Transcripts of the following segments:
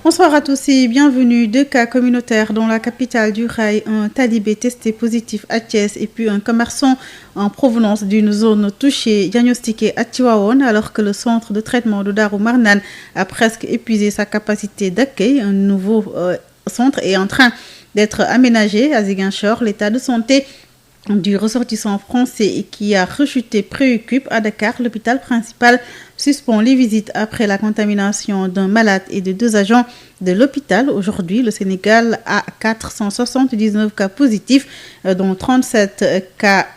Bonsoir à tous et bienvenue. 2 cas communautaires dans la capitale du Rail, un talibé testé positif à Thiès et puis un commerçant en provenance d'une zone touchée diagnostiqué à Tivaouane, alors que le centre de traitement de Darou Marnane a presque épuisé sa capacité d'accueil. Un nouveau centre est en train d'être aménagé à Ziguinchor. L'état de santé du ressortissant français qui a rechuté préoccupe. À Dakar, l'hôpital principal suspend les visites après la contamination d'un malade et de 2 agents de l'hôpital. Aujourd'hui, le Sénégal a 479 cas positifs, dont 37 cas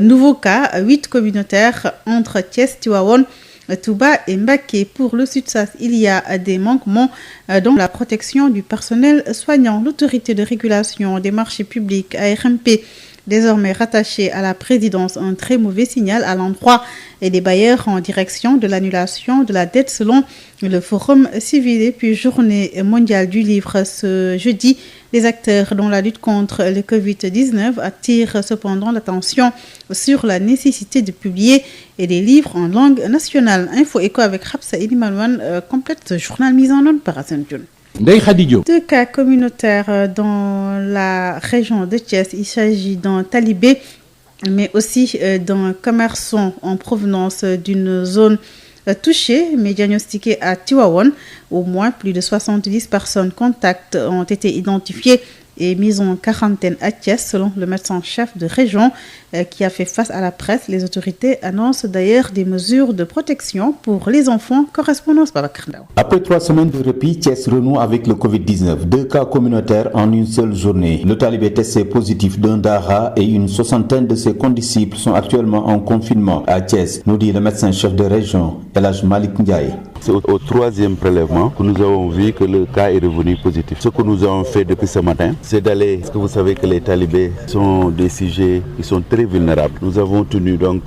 nouveaux cas, 8 communautaires entre Thiès, Tivaouane, Touba et Mbacké. Pour le Sud-Sas, il y a des manquements dans la protection du personnel soignant. L'autorité de régulation des marchés publics, ARMP, désormais rattachée à la présidence, un très mauvais signal à l'endroit des bailleurs en direction de l'annulation de la dette selon le Forum civil. Et puis journée mondiale du livre ce jeudi. Les acteurs dans la lutte contre le Covid-19 attirent cependant l'attention sur la nécessité de publier des livres en langue nationale. Info Éco avec Rapsa Elimanouane complète ce journal mis en œuvre par Hassan Dioune. 2 cas communautaires dans la région de Thiès. Il s'agit d'un talibé, mais aussi d'un commerçant en provenance d'une zone touchée, mais diagnostiquée à Tivaouane. Au moins plus de 70 personnes contacts ont été identifiées et mises en quarantaine à Thiès, selon le médecin-chef de région qui a fait face à la presse. Les autorités annoncent d'ailleurs des mesures de protection pour les enfants. Correspondance par Bakarndao. Après 3 semaines de répit, Thiès renoue avec le Covid-19. 2 cas communautaires en une seule journée. Le talibé testé positif d'un Dara et une 60aine de ses condisciples sont actuellement en confinement à Thiès, nous dit le médecin-chef de région, Elhaj Malik Ndiaye. C'est au 3e prélèvement que nous avons vu que le cas est revenu positif. Ce que nous avons fait depuis ce matin, c'est d'aller, parce que vous savez que les talibés sont des sujets qui sont très vulnérables. Nous avons tenu donc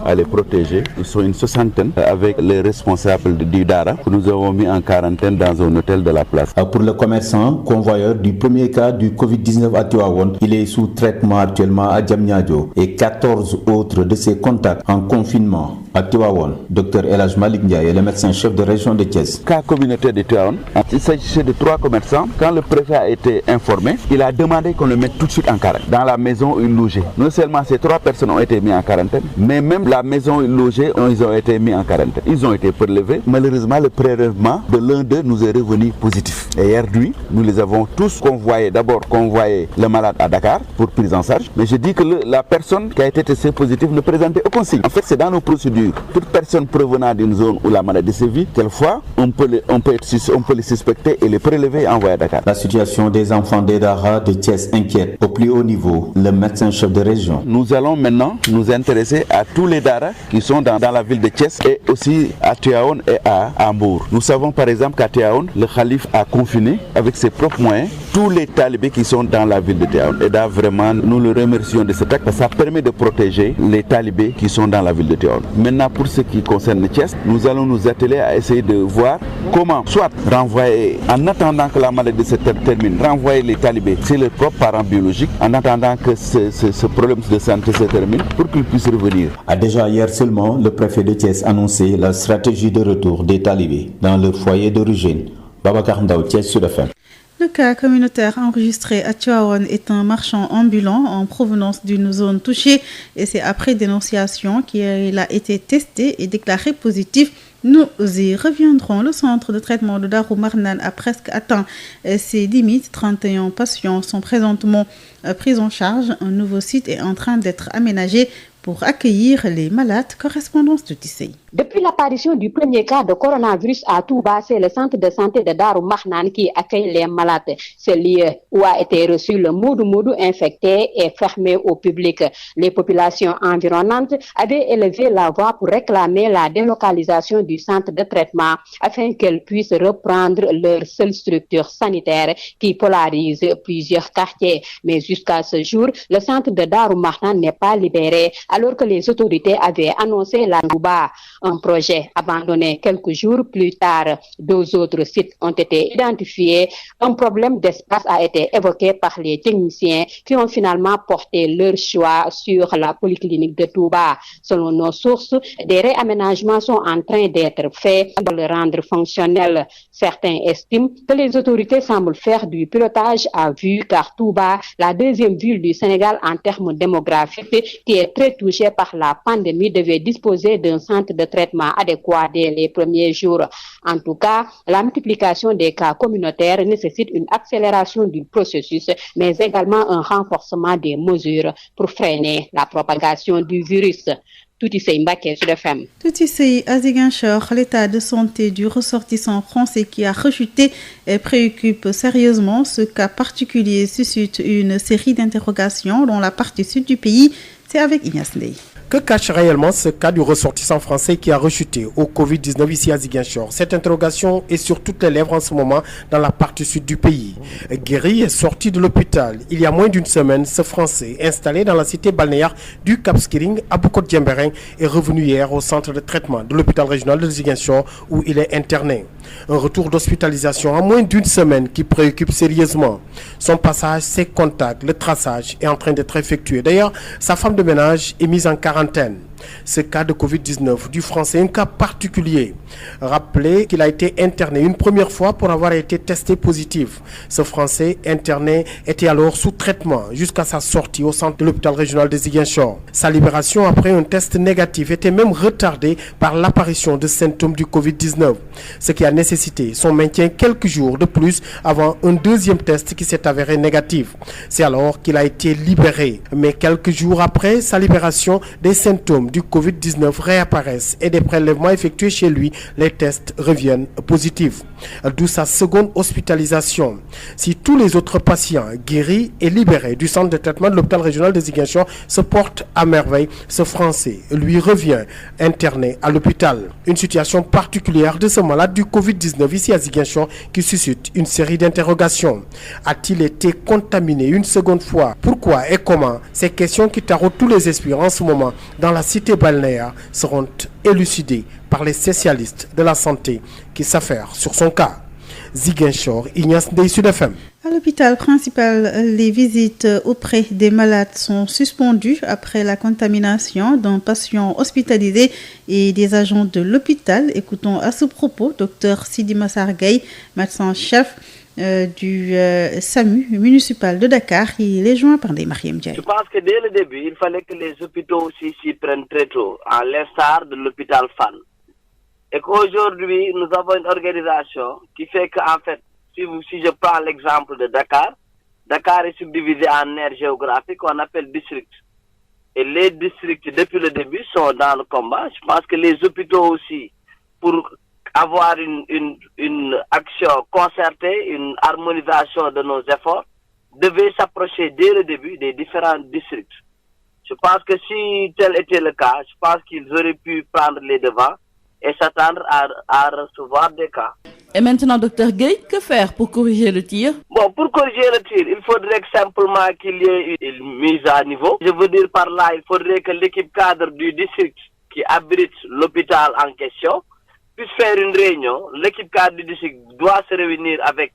à les protéger. Ils sont une 60aine avec les responsables du Dara que nous avons mis en quarantaine dans un hôtel de la place. Pour le commerçant, convoyeur du premier cas du Covid-19 à Tivaouane, il est sous traitement actuellement à Diamniadio et 14 autres de ses contacts en confinement à Tivaouane. Dr Elhaj Malik Ndiaye est le médecin-chef de région de Thiès. Cas communautaire de Tivaouane, il s'agissait de 3 commerçants. Quand le préfet a été informé, il a demandé qu'on le mette tout de suite en quarantaine dans la maison où ils logeaient. Non seulement ces 3 personnes ont été mises en quarantaine, mais même la maison où ils logeaient, ils ont été mis en quarantaine. Ils ont été prélevés. Malheureusement, le prélèvement de l'un d'eux nous est revenu positif. Et hier nuit, nous les avons tous convoyés. D'abord convoyé le malade à Dakar pour prise en charge. Mais je dis que la personne qui a été testée positive ne présentait aucun signe. En fait, c'est dans nos procédures. Toute personne provenant d'une zone où la maladie sévit, quelquefois, on peut les suspecter et les prélever et envoyer à Dakar. La situation des enfants des Dara de Thiès inquiète au plus haut niveau le médecin-chef de région. Nous allons maintenant nous intéresser à tous les Dara qui sont dans la ville de Thiès et aussi à Tivaouane et à Hambourg. Nous savons par exemple qu'à Tivaouane, le calife a confiné avec ses propres moyens tous les talibés qui sont dans la ville de Tivaouane. Et là, vraiment, nous le remercions de cet acte parce que ça permet de protéger les talibés qui sont dans la ville de Tivaouane. Maintenant, pour ce qui concerne Thiès, nous allons nous atteler à essayer de voir comment soit renvoyer, en attendant que la maladie se termine, renvoyer les talibés chez leurs propres parents biologiques, en attendant que ce problème de santé se termine pour qu'ils puissent revenir. Déjà hier seulement, le préfet de Thiès annonçait la stratégie de retour des talibés dans leur foyer d'origine. Babacar Ndao, Thiès Sud FM. Le cas communautaire enregistré à Tivaouane est un marchand ambulant en provenance d'une zone touchée et c'est après dénonciation qu'il a été testé et déclaré positif. Nous y reviendrons. Le centre de traitement de Darou Marnane a presque atteint ses limites. 31 patients sont présentement pris en charge. Un nouveau site est en train d'être aménagé pour accueillir les malades. Correspondance de Tissé. Depuis l'apparition du premier cas de coronavirus à Touba, c'est le centre de santé de Darou Marnane qui accueille les malades. Ce lieu où a été reçu le Moudou infecté est fermé au public. Les populations environnantes avaient élevé la voix pour réclamer la délocalisation du centre de traitement afin qu'elles puissent reprendre leur seule structure sanitaire qui polarise plusieurs quartiers. Mais jusqu'à ce jour, le centre de Darou Marnane n'est pas libéré. alors que les autorités avaient annoncé la Touba. Un projet abandonné quelques jours plus tard. 2 autres sites ont été identifiés. Un problème d'espace a été évoqué par les techniciens qui ont finalement porté leur choix sur la polyclinique de Touba. Selon nos sources, des réaménagements sont en train d'être faits pour le rendre fonctionnel. Certains estiment que les autorités semblent faire du pilotage à vue car Touba, la deuxième ville du Sénégal en termes démographiques, qui est très touchée par la pandémie, devait disposer d'un centre de traitement adéquat dès les premiers jours. En tout cas, la multiplication des cas communautaires nécessite une accélération du processus, mais également un renforcement des mesures pour freiner la propagation du virus. Touti Sey Mbacké, Sud FM. Touti Sey, à Ziguinchor, l'état de santé du ressortissant français qui a rechuté préoccupe sérieusement. Ce cas particulier suscite une série d'interrogations dans la partie sud du pays. C'est avec Ignace Ndeye. Que cache réellement ce cas du ressortissant français qui a rechuté au Covid-19 ici à Ziguinchor? Cette interrogation est sur toutes les lèvres en ce moment dans la partie sud du pays. Guéri est sorti de l'hôpital il y a moins d'une semaine. Ce Français, installé dans la cité balnéaire du Cap Skirring à Boucotte-Diembéring, est revenu hier au centre de traitement de l'hôpital régional de Ziguinchor où il est interné. Un retour d'hospitalisation en moins d'une semaine qui préoccupe sérieusement. Son passage, ses contacts, le traçage est en train d'être effectué. D'ailleurs, sa femme de ménage est mise en quarantaine. Ce cas de Covid-19 du Français, un cas particulier. Rappelez qu'il a été interné une première fois pour avoir été testé positif. Ce Français interné était alors sous traitement jusqu'à sa sortie au centre de l'hôpital régional de Ziguinchor. Sa libération après un test négatif était même retardée par l'apparition de symptômes du Covid-19, ce qui a nécessité son maintien quelques jours de plus avant un deuxième test qui s'est avéré négatif. C'est alors qu'il a été libéré. Mais quelques jours après sa libération, des symptômes du Covid-19 réapparaissent et des prélèvements effectués chez lui, les tests reviennent positifs. D'où sa seconde hospitalisation. Si tous les autres patients guéris et libérés du centre de traitement de l'hôpital régional de Ziguinchor se portent à merveille, ce Français lui revient interné à l'hôpital. Une situation particulière de ce malade du Covid-19 ici à Ziguinchor qui suscite une série d'interrogations. A-t-il été contaminé une seconde fois? Pourquoi et comment? Ces questions qui taraudent tous les esprits en ce moment dans la cité balnéaire seront élucidées par les spécialistes de la santé qui s'affairent sur son cas. Ziguinchor, Ignace Ndeye, Sud FM. À l'hôpital principal, les visites auprès des malades sont suspendues après la contamination d'un patient hospitalisé et des agents de l'hôpital. Écoutons à ce propos Dr Sidi Massar Gueye, médecin-chef du SAMU municipal de Dakar. Il est joint par des Mariam Diaye. Je pense que dès le début, il fallait que les hôpitaux aussi s'y prennent très tôt, à l'instar de l'hôpital Fann. Et qu'aujourd'hui, nous avons une organisation qui fait qu'en fait, si je prends l'exemple de Dakar, Dakar est subdivisé en aires géographiques qu'on appelle districts. Et les districts, depuis le début, sont dans le combat. Je pense que les hôpitaux aussi, pour avoir une action concertée, une harmonisation de nos efforts, devaient s'approcher dès le début des différents districts. Je pense que si tel était le cas, je pense qu'ils auraient pu prendre les devants et s'attendre à recevoir des cas. Et maintenant, docteur Gueye, que faire pour corriger le tir? Bon, pour corriger le tir, il faudrait simplement qu'il y ait une mise à niveau. Je veux dire par là, il faudrait que l'équipe cadre du district qui abrite l'hôpital en question puisse faire une réunion. L'équipe cadre du district doit se réunir avec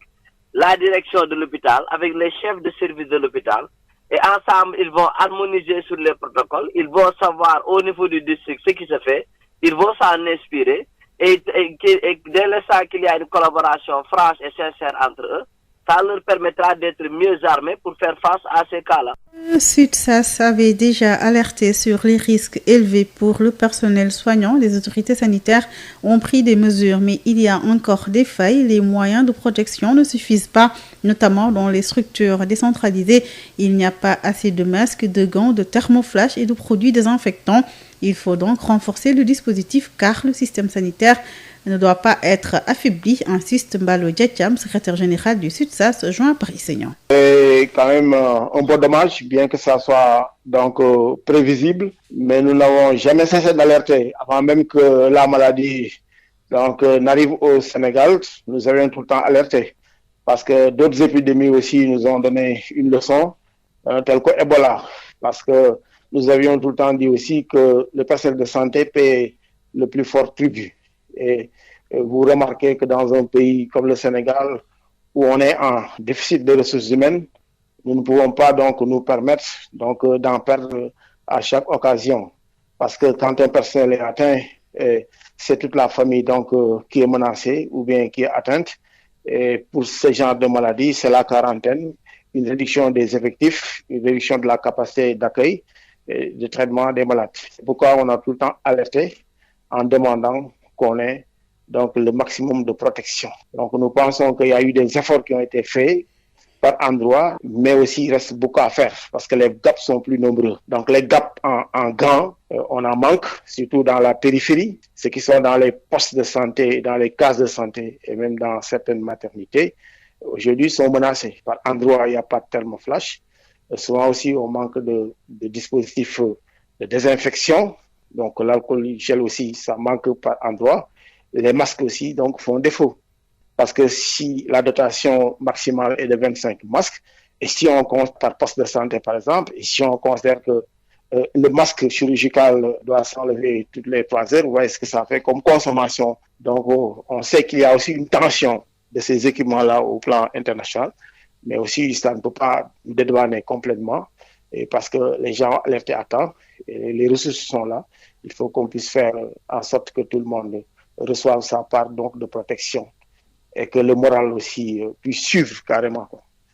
la direction de l'hôpital, avec les chefs de service de l'hôpital. Et ensemble, ils vont harmoniser sur les protocoles. Ils vont savoir au niveau du district ce qui se fait. Ils vont s'en inspirer. Et dès l'instant qu'il y a une collaboration franche et sincère entre eux, ça leur permettra d'être mieux armés pour faire face à ces cas-là. Le SUTSAS avait déjà alerté sur les risques élevés pour le personnel soignant. Les autorités sanitaires ont pris des mesures, mais il y a encore des failles. Les moyens de protection ne suffisent pas, notamment dans les structures décentralisées. Il n'y a pas assez de masques, de gants, de thermoflash et de produits désinfectants. Il faut donc renforcer le dispositif car le système sanitaire ne doit pas être affaibli, insiste Mbalo Diatiam, secrétaire général du SUTSAS, joint par Issegnan. C'est quand même un bon dommage, bien que ça soit donc prévisible, mais nous n'avons jamais cessé d'alerter avant même que la maladie n'arrive au Sénégal. Nous avions tout le temps alerté parce que d'autres épidémies aussi nous ont donné une leçon, telle que Ebola, parce que nous avions tout le temps dit aussi que le personnel de santé paie le plus fort tribut. Et vous remarquez que dans un pays comme le Sénégal, où on est en déficit de ressources humaines, nous ne pouvons pas donc nous permettre donc d'en perdre à chaque occasion. Parce que quand un personnel est atteint, c'est toute la famille donc qui est menacée ou bien qui est atteinte. Et pour ce genre de maladie, c'est la quarantaine, une réduction des effectifs, une réduction de la capacité d'accueil et de traitement des malades. C'est pourquoi on a tout le temps alerté en demandant qu'on ait donc le maximum de protection. Donc nous pensons qu'il y a eu des efforts qui ont été faits par endroits, mais aussi il reste beaucoup à faire parce que les gaps sont plus nombreux. Donc les gaps en gants, on en manque, surtout dans la périphérie, ceux qui sont dans les postes de santé, dans les cases de santé et même dans certaines maternités, aujourd'hui sont menacés. Par endroits, il n'y a pas de thermoflash. Souvent aussi, on manque de dispositifs de désinfection. Donc l'alcool gel aussi, ça manque par endroit. Les masques aussi donc font défaut. Parce que si la dotation maximale est de 25 masques, et si on compte par poste de santé par exemple, et si on considère que le masque chirurgical doit s'enlever toutes les 3 heures, vous voyez ce que ça fait comme consommation. Donc on sait qu'il y a aussi une tension de ces équipements-là au plan international, mais aussi ça ne peut pas nous dédouaner complètement, et parce que les gens alertés à temps, et les ressources sont là, il faut qu'on puisse faire en sorte que tout le monde reçoive sa part donc de protection. Et que le moral aussi puisse suivre carrément.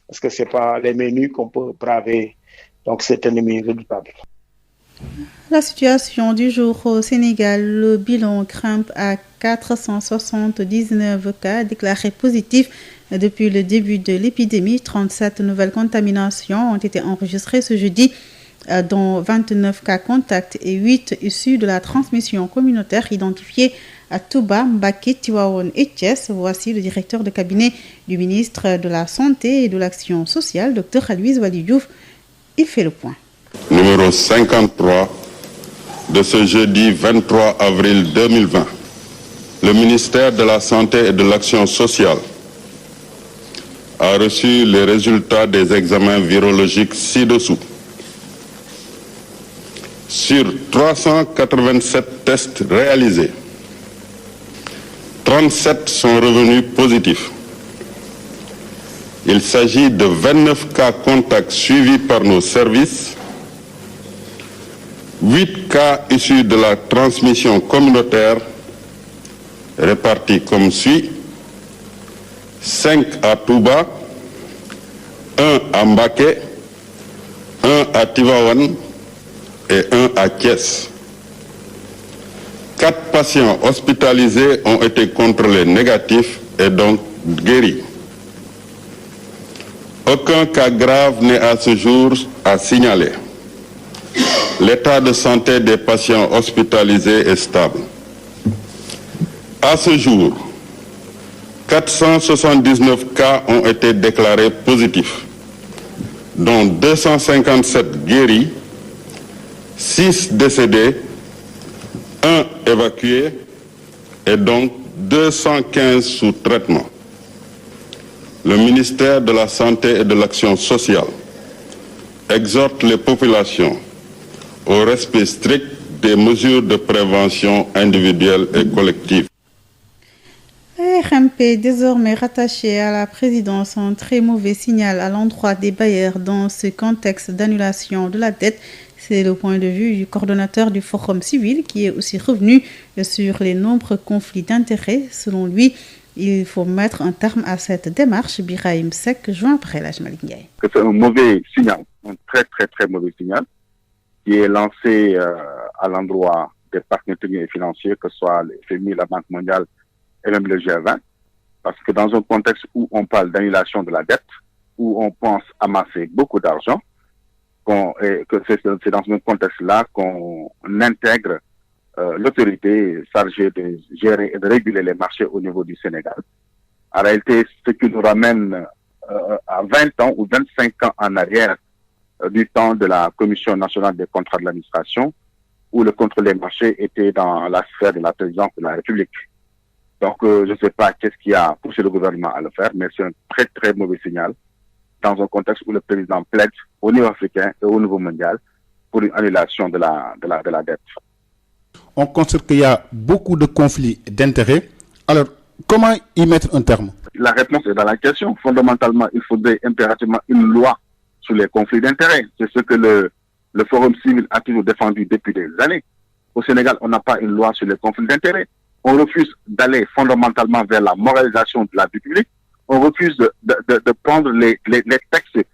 Parce que ce n'est pas les menus qu'on peut braver. Donc c'est un ennemi redoutable. La situation du jour au Sénégal, le bilan grimpe à 479 cas déclarés positifs depuis le début de l'épidémie. 37 nouvelles contaminations ont été enregistrées ce jeudi, dont 29 cas contacts et 8 issus de la transmission communautaire identifiée à Touba, Mbacké, Tivaouane et Thiès. Voici le directeur de cabinet du ministre de la Santé et de l'Action sociale, Dr Aloyse Waly Diouf. Il fait le point. Numéro 53 de ce jeudi 23 avril 2020. Le ministère de la Santé et de l'Action sociale a reçu les résultats des examens virologiques ci-dessous. Sur 387 tests réalisés, 37 sont revenus positifs. Il s'agit de 29 cas contacts suivis par nos services, 8 cas issus de la transmission communautaire répartis comme suit: 5 à Touba, 1 à Mbacké, 1 à Tivaouane et 1 à Thiès. 4 patients hospitalisés ont été contrôlés négatifs et donc guéris. Aucun cas grave n'est à ce jour à signaler. L'état de santé des patients hospitalisés est stable. À ce jour, 479 cas ont été déclarés positifs, dont 257 guéris, 6 décédés, 1 évacué et donc 215 sous traitement. Le ministère de la Santé et de l'Action sociale exhorte les populations au respect strict des mesures de prévention individuelle et collective. RMP, désormais rattaché à la présidence, un très mauvais signal à l'endroit des bailleurs dans ce contexte d'annulation de la dette. C'est le point de vue du coordonnateur du Forum civil qui est aussi revenu sur les nombreux conflits d'intérêts. Selon lui, il faut mettre un terme à cette démarche. Birahim Seck, joint après la Malick Ndiaye. C'est un mauvais signal, un très mauvais signal qui est lancé à l'endroit des partenaires techniques et financiers, que ce soit le FMI, la Banque mondiale et même le G20. Parce que dans un contexte où on parle d'annulation de la dette, où on pense amasser beaucoup d'argent, et que c'est dans ce contexte-là qu'on intègre l'autorité chargée de gérer et de réguler les marchés au niveau du Sénégal. En réalité, ce qui nous ramène à 20 ans ou 25 ans en arrière du temps de la Commission nationale des contrats de l'administration, où le contrôle des marchés était dans la sphère de la présidence de la République. Donc, je ne sais pas qu'est-ce qui a poussé le gouvernement à le faire, mais c'est un très mauvais signal dans un contexte où le président plaide au niveau africain et au niveau mondial pour une annulation de la dette. On constate qu'il y a beaucoup de conflits d'intérêts. Alors, comment y mettre un terme? La réponse est dans la question. Fondamentalement, il faudrait impérativement une loi sur les conflits d'intérêts. C'est ce que le Forum civil a toujours défendu depuis des années. Au Sénégal, on n'a pas une loi sur les conflits d'intérêts. On refuse d'aller fondamentalement vers la moralisation de la vie publique. On refuse de prendre les textes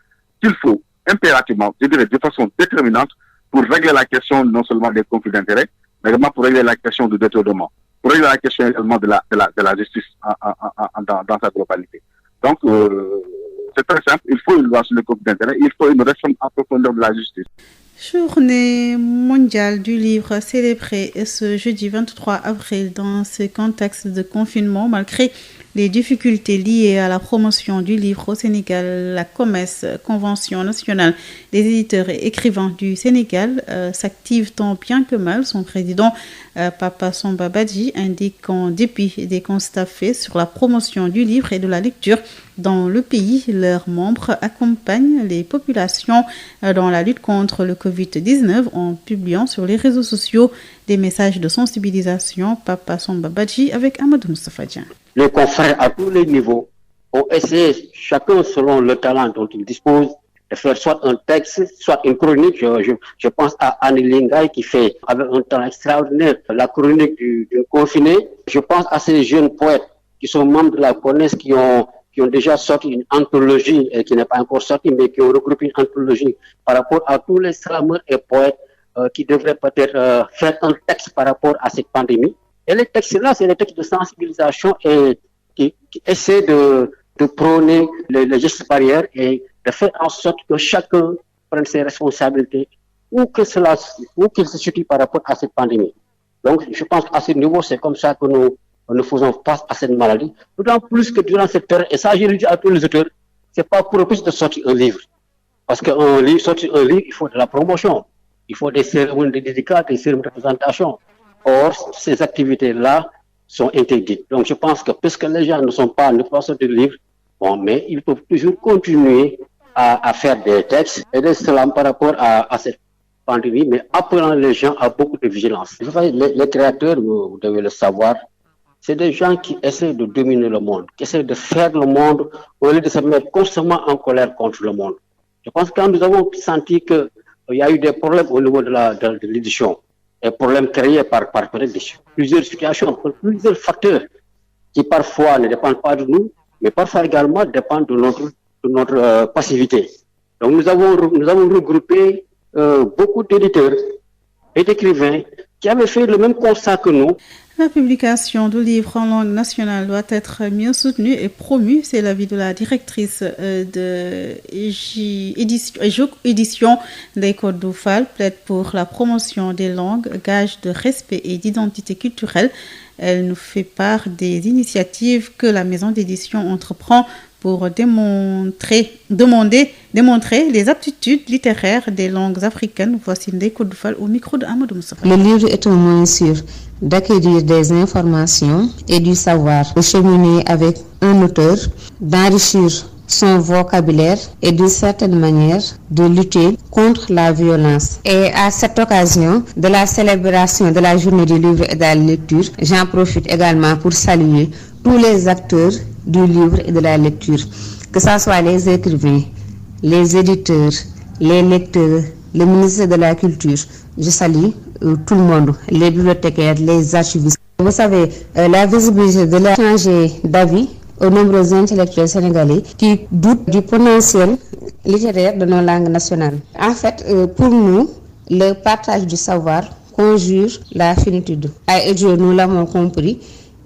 qu'il faut impérativement, je dirais de façon déterminante, pour régler la question non seulement des conflits d'intérêts, mais également pour régler la question du détournement, pour régler la question également de la justice dans sa globalité. Donc, c'est très simple, il faut une loi sur les conflits d'intérêts, il faut une réforme en profondeur de la justice. Journée mondiale du livre célébrée ce jeudi 23 avril dans ce contexte de confinement. Malgré les difficultés liées à la promotion du livre au Sénégal, la COMES, Convention nationale des éditeurs et écrivains du Sénégal, s'active tant bien que mal. Son président, Papa Samba Badji, indique qu'en dépit des constats faits sur la promotion du livre et de la lecture dans le pays, leurs membres accompagnent les populations dans la lutte contre le Covid-19 en publiant sur les réseaux sociaux des messages de sensibilisation. Papa Samba Badji avec Amadou Moustapha Dian. Les confrères à tous les niveaux ont essayé, chacun selon le talent dont il dispose, de faire soit un texte, soit une chronique. Je pense à Annie Lingay qui fait avec un talent extraordinaire la chronique du confiné. Je pense à ces jeunes poètes qui sont membres de la CONES qui ont déjà sorti une anthologie, qui n'est pas encore sortie, mais qui ont regroupé une anthologie par rapport à tous les slameurs et poètes qui devraient peut-être faire un texte par rapport à cette pandémie. Et les textes-là, c'est des textes de sensibilisation et qui essaient de prôner les gestes barrières et de faire en sorte que chacun prenne ses responsabilités où qu'il se situe par rapport à cette pandémie. Donc, je pense qu'à ce niveau, c'est comme ça que nous faisons face à cette maladie. D'autant plus que durant cette période, et ça, je le dis à tous les auteurs, c'est pas pour eux de sortir un livre. Parce qu'un livre, sortir un livre, il faut de la promotion. Il faut des cérémonies de dédicace, des cérémonies de présentation. Or, ces activités-là sont interdites. Donc, je pense que puisque les gens ne peuvent sortir de livres, bon, mais ils peuvent toujours continuer à faire des textes et des slams par rapport à cette pandémie, mais appelant les gens à beaucoup de vigilance. Les créateurs, vous devez le savoir, c'est des gens qui essaient de dominer le monde, qui essaient de faire le monde au lieu de se mettre constamment en colère contre le monde. Je pense que quand nous avons senti qu'il y a eu des problèmes au niveau de l'édition, des problèmes créés par plusieurs situations, par plusieurs facteurs qui parfois ne dépendent pas de nous, mais parfois également dépendent de notre passivité. Donc nous avons regroupé beaucoup d'éditeurs et d'écrivains qui avaient fait le même constat que nous. La publication du livre en langue nationale doit être mieux soutenue et promue. C'est l'avis de la directrice de édition d'École d'Oufal, plaide pour la promotion des langues, gage de respect et d'identité culturelle. Elle nous fait part des initiatives que la maison d'édition entreprend pour démontrer les aptitudes littéraires des langues africaines. Voici Ndeko Doufal au micro de Amadou Moustapha. Le livre est un moyen sûr d'acquérir des informations et du savoir, de cheminer avec un auteur, d'enrichir son vocabulaire et d'une certaine manière de lutter contre la violence. Et à cette occasion de la célébration de la journée du livre et de la lecture, j'en profite également pour saluer tous les acteurs du livre et de la lecture, que ce soit les écrivains, les éditeurs, les lecteurs, le ministère de la Culture. Je salue tout le monde, les bibliothécaires, les archivistes. Vous savez, la visibilité de la changer d'avis aux nombreux intellectuels sénégalais qui doutent du potentiel littéraire de nos langues nationales. En fait, pour nous, le partage du savoir conjure la finitude. Et Dieu, nous l'avons compris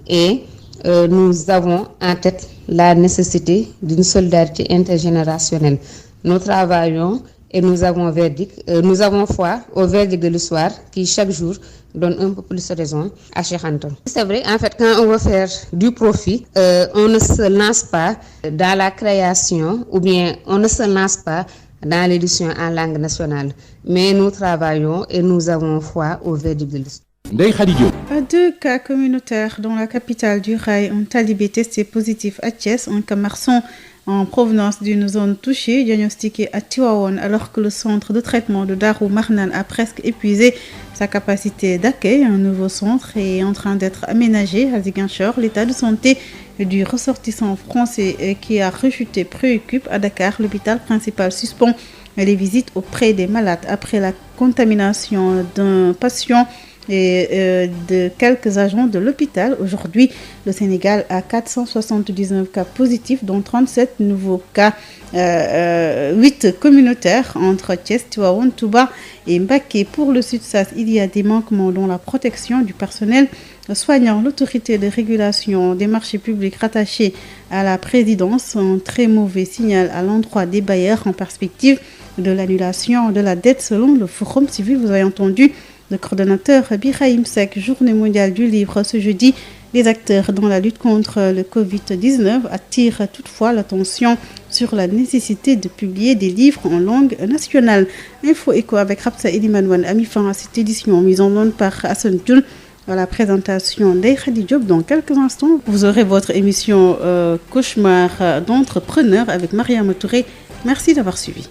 et nous avons en tête la nécessité d'une solidarité intergénérationnelle. Nous travaillons et nous avons foi au verdict de l'histoire qui chaque jour donne un peu plus de raison à Cheikh Anta. C'est vrai, en fait, quand on veut faire du profit, on ne se lance pas dans la création ou bien on ne se lance pas dans l'édition en langue nationale. Mais nous travaillons et nous avons foi au verdict de l'histoire. Ndeye Khady Diop. 2 cas communautaires dans la capitale du rail. Un talibé testé positif à Thiès, un commerçant en provenance d'une zone touchée, diagnostiqué à Tivaouane, alors que le centre de traitement de Darou Marnane a presque épuisé sa capacité d'accueil. Un nouveau centre est en train d'être aménagé à Ziguinchor. L'état de santé du ressortissant français qui a rechuté préoccupe. À Dakar, l'hôpital principal suspend les visites auprès des malades après la contamination d'un patient et de quelques agents de l'hôpital. Aujourd'hui, le Sénégal a 479 cas positifs, dont 37 nouveaux cas, 8 communautaires entre Thiès, Tivaouane, Touba et Mbacké. Pour le Sud-Sas, il y a des manquements dans la protection du personnel soignant. L'autorité de régulation des marchés publics rattachée à la présidence, un très mauvais signal à l'endroit des bailleurs en perspective de l'annulation de la dette selon le Forum civil. Vous avez entendu le coordonnateur Birahim Seck. Journée mondiale du livre ce jeudi. Les acteurs dans la lutte contre le Covid-19 attirent toutefois l'attention sur la nécessité de publier des livres en langue nationale. Info Écho avec Rapsa Elimanouane a mis fin à cette édition mise en onde par Hassan Dioul. À la présentation Ndeye Khady Diop. Dans quelques instants, vous aurez votre émission Cauchemar d'entrepreneur avec Mariam Touré. Merci d'avoir suivi.